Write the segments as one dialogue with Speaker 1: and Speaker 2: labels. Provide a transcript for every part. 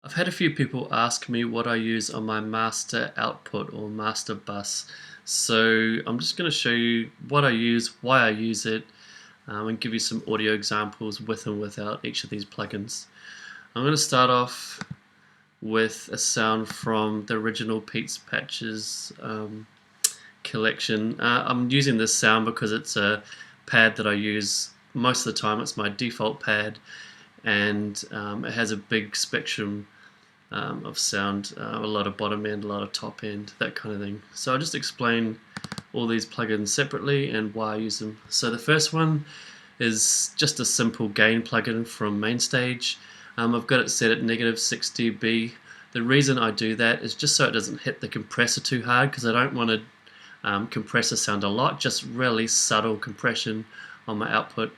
Speaker 1: I've had a few people ask me what I use on my master output or master bus. So I'm just going to show you what I use, why I use it, and give you some audio examples with and without each of these plugins. I'm going to start off with a sound from the original Pete's Patches collection. I'm using this sound because it's a pad that I use most of the time. It's my default pad, and it has a big spectrum of sound, a lot of bottom end, a lot of top end, that kind of thing. So I'll just explain all these plugins separately and why I use them. So the first one is just a simple gain plugin from MainStage. I've got it set at -6 dB. The reason I do that is just so it doesn't hit the compressor too hard, because I don't want to compress the sound a lot, just really subtle compression on my output.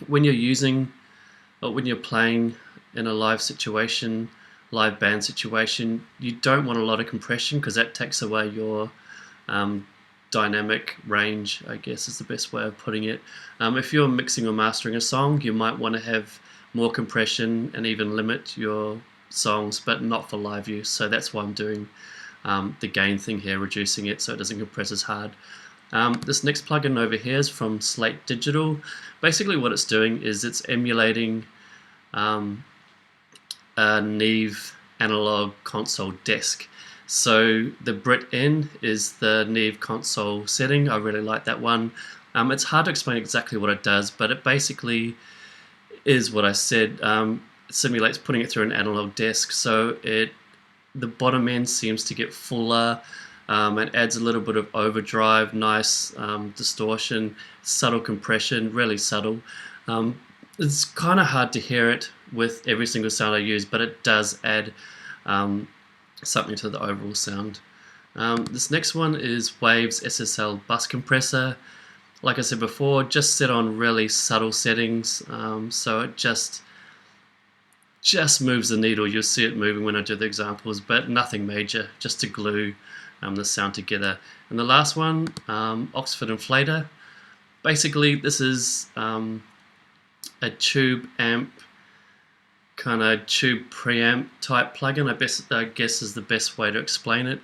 Speaker 1: When you're playing in a live situation, live band situation, you don't want a lot of compression because that takes away your dynamic range, I guess is the best way of putting it. If you're mixing or mastering a song, you might want to have more compression and even limit your songs, but not for live use. So that's why I'm doing the gain thing here, reducing it so it doesn't compress as hard. This next plugin over here is from Slate Digital. Basically what it's doing is it's emulating a Neve analog console desk. So the Brit N is the Neve console setting. I really like that one. It's hard to explain exactly what it does, but it basically is what I said. It simulates putting it through an analog desk, so the bottom end seems to get fuller. It adds a little bit of overdrive, nice distortion, subtle compression, really subtle. It's kind of hard to hear it with every single sound I use, but it does add something to the overall sound. This next one is Waves SSL bus compressor. Like I said before, just set on really subtle settings, so it just moves the needle. You'll see it moving when I do the examples, but nothing major, just to glue the sound together. And the last one, Oxford Inflator. Basically, this is a tube amp, kind of tube preamp type plugin, I guess is the best way to explain it.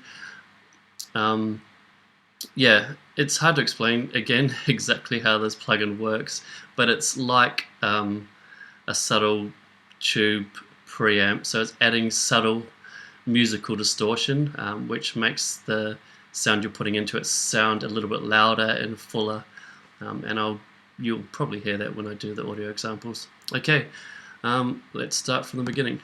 Speaker 1: Yeah, it's hard to explain again exactly how this plugin works, but it's like a subtle tube preamp, so it's adding subtle musical distortion, which makes the sound you're putting into it sound a little bit louder and fuller, and you'll probably hear that when I do the audio examples. Okay, let's start from the beginning.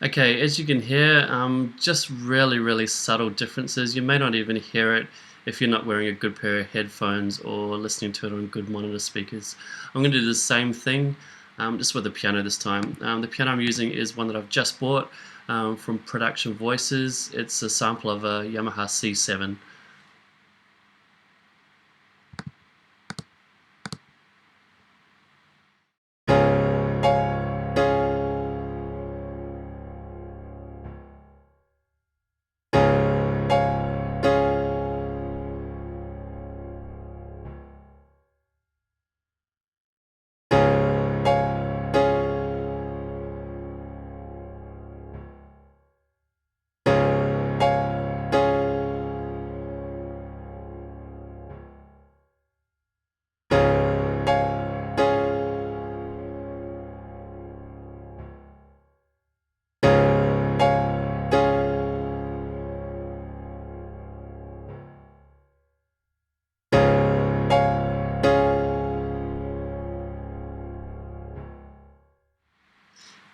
Speaker 1: Okay, as you can hear, just really subtle differences. You may not even hear it if you're not wearing a good pair of headphones or listening to it on good monitor speakers. I'm going to do the same thing, just with the piano this time. The piano I'm using is one that I've just bought from Production Voices. It's a sample of a Yamaha C7.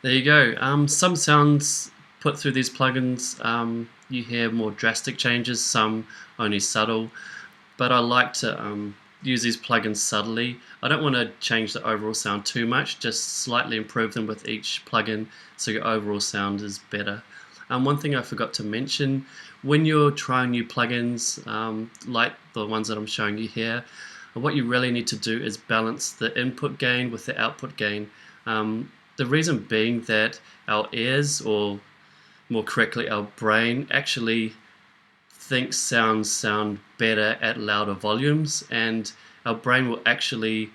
Speaker 1: There you go. Some sounds put through these plugins, you hear more drastic changes, some only subtle, but I like to use these plugins subtly. I don't want to change the overall sound too much, just slightly improve them with each plugin so your overall sound is better. One thing I forgot to mention, when you're trying new plugins, like the ones that I'm showing you here, what you really need to do is balance the input gain with the output gain. The reason being that our ears, or more correctly our brain, actually thinks sounds sound better at louder volumes, and our brain will actually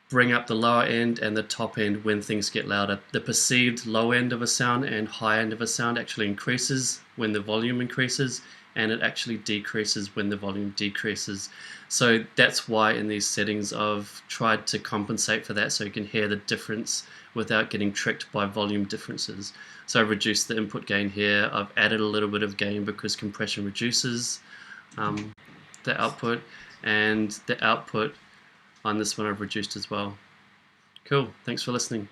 Speaker 1: bring up the lower end and the top end when things get louder. The perceived low end of a sound and high end of a sound actually increases when the volume increases, and it actually decreases when the volume decreases. So that's why in these settings I've tried to compensate for that so you can hear the difference without getting tricked by volume differences. So I've reduced the input gain here. I've added a little bit of gain because compression reduces the output, and the output on this one I've reduced as well. Cool, thanks for listening.